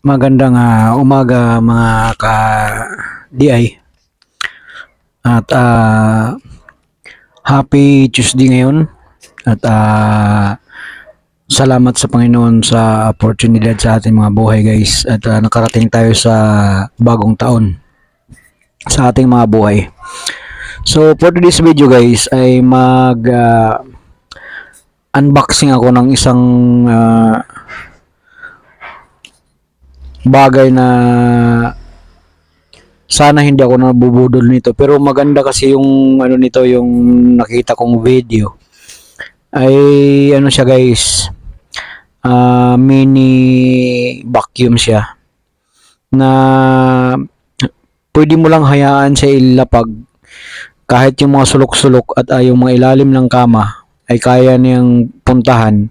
Magandang umaga mga ka-DI at happy Tuesday ngayon at salamat sa Panginoon sa oportunidad sa ating mga buhay guys at nakarating tayo sa bagong taon sa ating mga buhay. So for today's video guys ay unboxing ako ng isang bagay na sana hindi ako nabubudol nito, pero maganda kasi yung ano nito, yung nakita kong video ay ano siya guys, mini vacuum siya na pwede mo lang hayaan siya ilapag kahit yung mga sulok-sulok at yung mga ilalim ng kama ay kaya niyang puntahan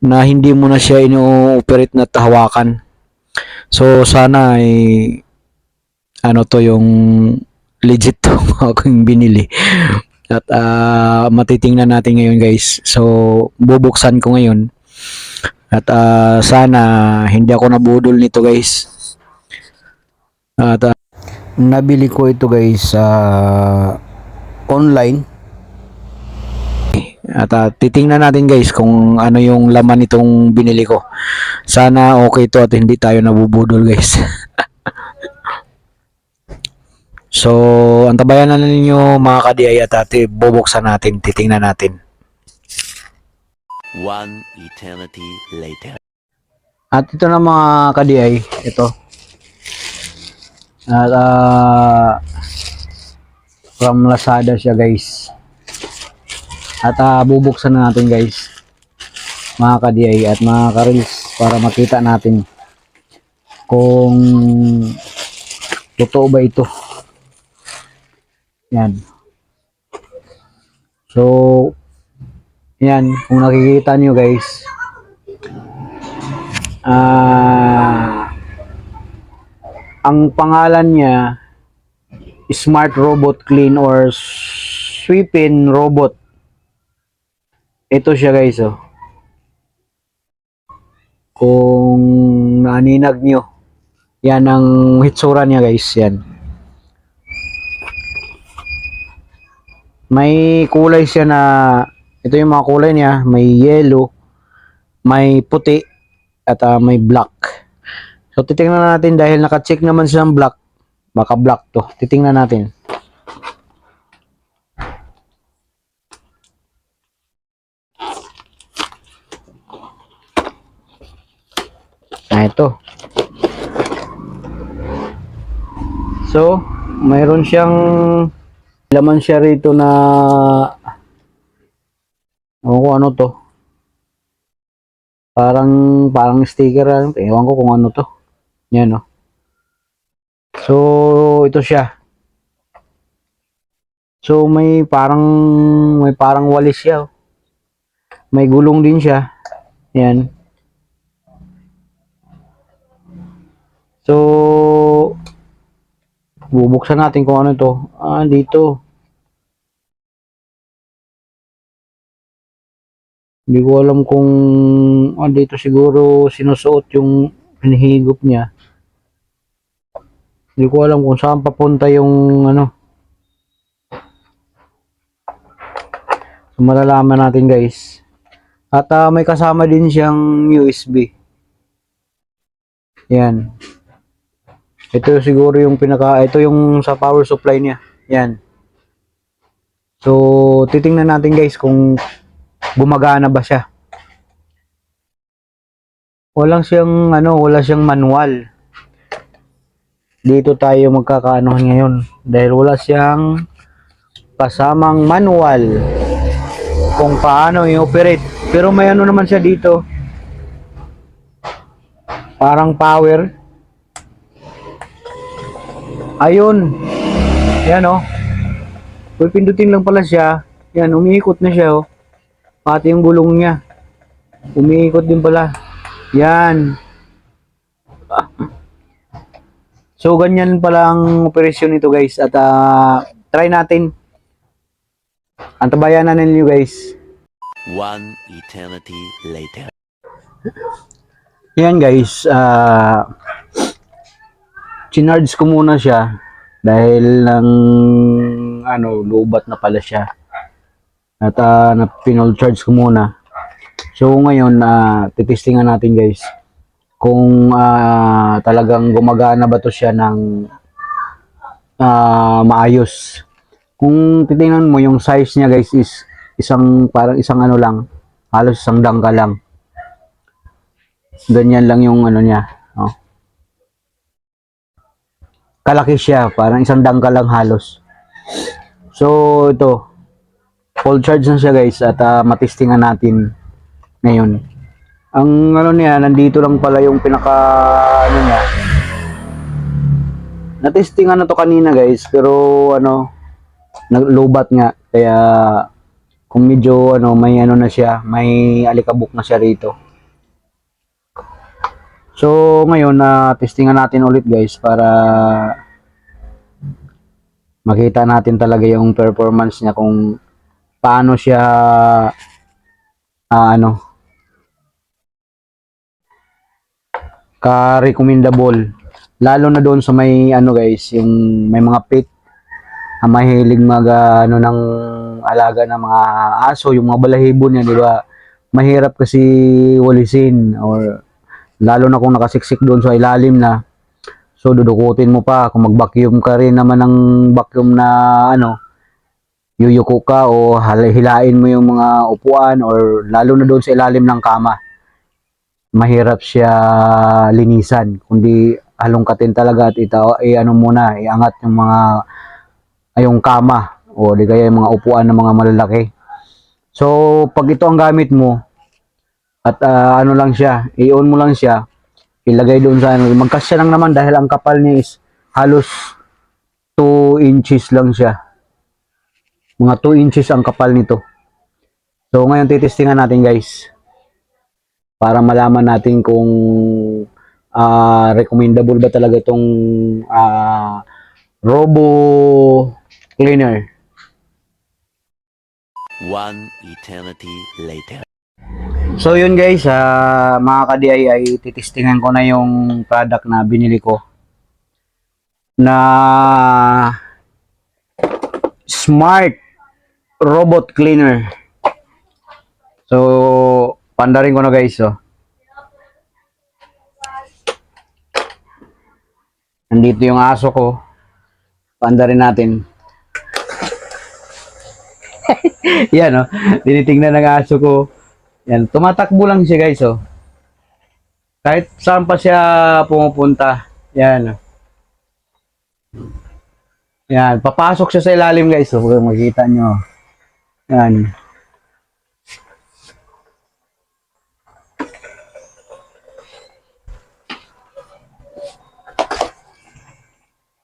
na hindi mo na siya ino-operate na tahawakan. So sana ay ano to, yung legit to akong binili at matitingnan natin ngayon guys. So bubuksan ko ngayon at sana hindi ako nabudol nito guys. At nabili ko ito guys sa online at titingnan natin guys kung ano yung laman nitong binili ko. Sana okay to at hindi tayo nabubudol guys. So, antabayan na ninyo mga ka-DI at bubuksan natin, titingnan natin. One eternity later. At ito na mga ka-DI, ito. At from Lazada siya guys. At bubuksan na natin guys, mga ka-DI at mga ka-reels, para makita natin kung totoo ba ito. Yan. So, yan. Kung nakikita nyo guys, ang pangalan niya, Smart Robot Clean or Sweepin Robot. Ito siya guys, oh. Kung naninag nyo, yan ang hitsura niya guys, yan. May kulay siya na, ito yung mga kulay niya, may yellow, may puti, at may black. So titingnan natin dahil naka-check naman siya ng black, baka black to. Titingnan natin. Ito. So, mayroon siyang laman siya rito na kung ano to, parang sticker, ewan ko kung ano to. Yan, no. So ito siya. So may parang walis siya, oh. May gulong din siya. Yan. So bubuksan natin kung ano to. Dito. Hindi ko alam kung dito siguro sinusuot yung hinihigop niya. Hindi ko alam kung saan papunta yung ano. So malalaman natin guys. At may kasama din siyang USB. Yan. Ito siguro yung ito yung sa power supply niya. Yan. So titingnan natin guys kung gumagana ba siya. Wala siyang manual. Dito tayo magkakaano ngayon dahil wala siyang kasamang manual kung paano i-operate. Pero may ano naman siya dito. Parang power. Ayun. Yan, oh. Pipindutin lang pala siya. Yan, umiikot na siya, oh. Pati yung gulong niya. Umiikot din pala. Yan. So, ganyan pala ang operasyon nito, guys. At try natin. Antabayan na ninyo, guys. One eternity later. Yan guys, chinarge ko muna siya dahil lang lubat na pala siya. At pinol charge ko muna. So ngayon, titistingan natin guys kung talagang gumagana ba to siya ng maayos. Kung titingnan mo yung size niya guys is parang isang lang, halos isang dangka lang. Ganyan lang yung niya. Oh. Kalaki siya, parang isang dangka lang halos. So ito, full charge na siya guys at matistingan natin ngayon. Ang niya, nandito lang pala yung pinaka niya. Natistingan na to kanina guys, pero naglobat nga. Kaya kung medyo may na siya, may alikabok na siya rito. So ngayon testingan natin ulit guys para makita natin talaga yung performance niya kung paano siya ka-recommendable. Lalo na doon sa may guys, yung may mga pet mahilig mag ng alaga ng mga aso, yung mga balahibo niya, di ba? Mahirap kasi walisin or lalo na kung nakasiksik doon sa ilalim na. So dudukutin mo pa kung mag-vacuum ka rin naman ng vacuum na yuyuko ka o hilain mo yung mga upuan or lalo na doon sa ilalim ng kama. Mahirap siya linisan kundi halongkatin talaga at muna iangat yung kama o di kaya yung mga upuan ng mga malalaki. So pag ito ang gamit mo at lang siya, i-on mo lang siya, ilagay doon sa magkasya lang naman dahil ang kapal niya is halos 2 inches lang siya. Mga 2 inches ang kapal nito. So ngayon titistingan natin guys para malaman natin kung recommendable ba talaga itong Robo Cleaner. One eternity later. So yun guys, mga ka-DIY, titistingan ko na yung product na binili ko na Smart Robot Cleaner. So pandarin ko na guys. Nandito yung aso ko. Pandarin natin. Yan tinitingnan ng aso ko. Yan, tumatakbo lang siya guys Kahit saan pa siya pumupunta. Yan. Yan, papasok siya sa ilalim guys. Kung makikita nyo. Yan.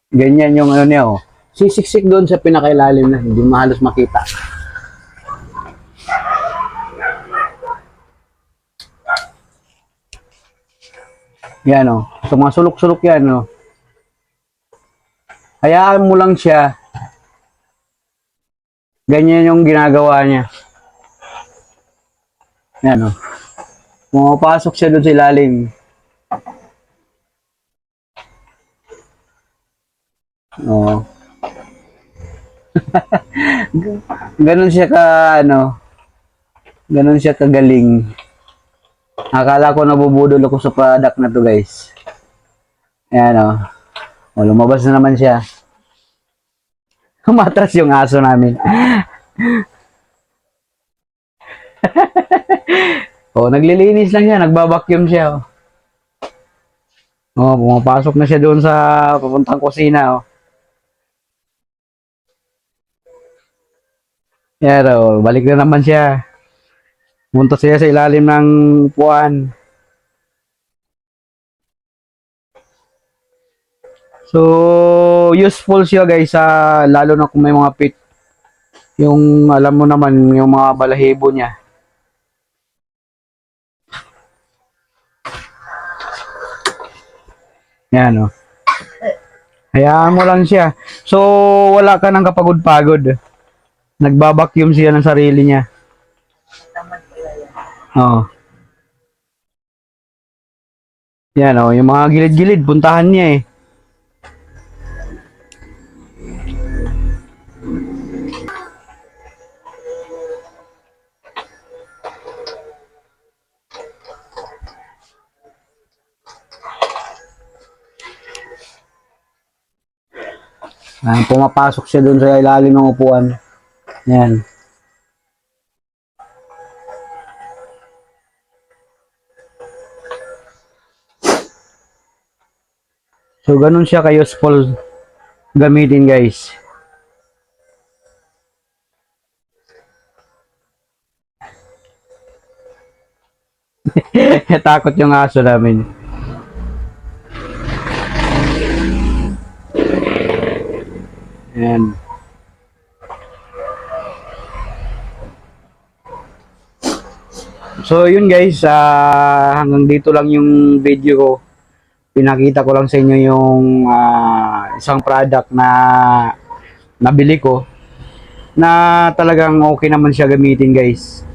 Ganyan yung niya Sisiksik doon sa pinakailalim na hindi mahalos makita. Yan so mga sulok-sulok yan Hayaan mo lang siya. Ganyan yung ginagawa niya. Yan pumapasok siya doon sa ilalim. Ganun siya ganun siya kagaling. Akala ko nabubudol ako sa product na to guys. Ayan lumabas na naman siya. Umatras yung aso namin. Naglilinis lang siya, nagbabacuum siya pumapasok na siya doon sa papuntang kusina Yan balik na naman siya. Punta siya sa ilalim ng upuan. So, useful siya guys lalo na kung may mga pet. Yung alam mo naman, yung mga balahibo niya. Yan hayaan mo lang siya. So, wala ka nang kapagod-pagod. Nagbabacuum siya ng sarili niya. Yan oh, yung mga gilid-gilid, puntahan niya eh. Pumapasok siya dun sa ilalim ng upuan. Yan. So, ganun siya ka-useful gamitin, guys. Takot yung aso namin. Yan. So, yun guys. Hanggang dito lang yung video ko. Pinakita ko lang sa inyo yung isang product na nabili ko na talagang okay naman siya gamitin, guys.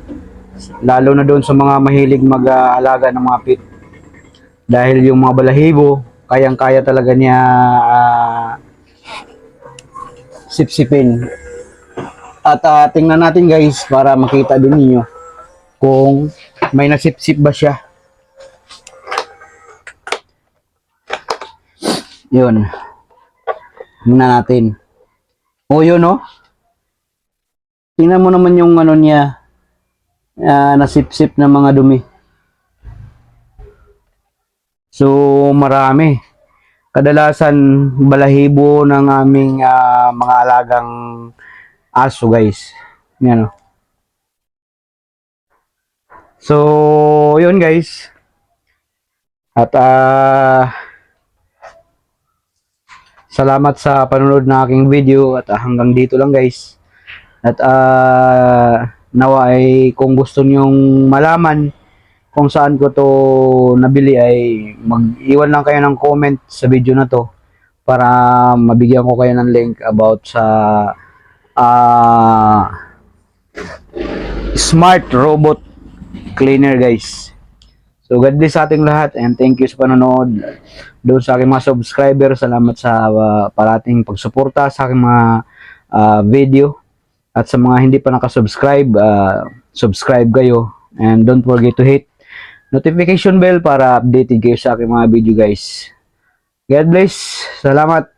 Lalo na doon sa mga mahilig mag-alaga ng mga pet. Dahil yung mga balahibo, kayang-kaya talaga niya sipsipin. At tingnan natin, guys, para makita din niyo kung may nasipsip ba siya. Yun. Tingnan natin. O yun, no? Tingnan mo naman yung ano niya, nasipsip na mga dumi. So, marami. Kadalasan, balahibo ng aming mga alagang aso, guys. Yan, no? So, yun, guys. At, salamat sa panonood ng aking video at hanggang dito lang, guys. At nawa ay kung gusto nyong malaman kung saan ko to nabili ay mag-iwan lang kayo ng comment sa video na to para mabigyan ko kayo ng link about sa smart robot cleaner, guys. So, God bless sa ating lahat and thank you sa panonood. Doon sa aking mga subscriber, salamat sa parating pagsuporta sa aking mga video. At sa mga hindi pa nakasubscribe, subscribe kayo. And don't forget to hit notification bell para updated kayo sa aking mga video, guys. God bless. Salamat.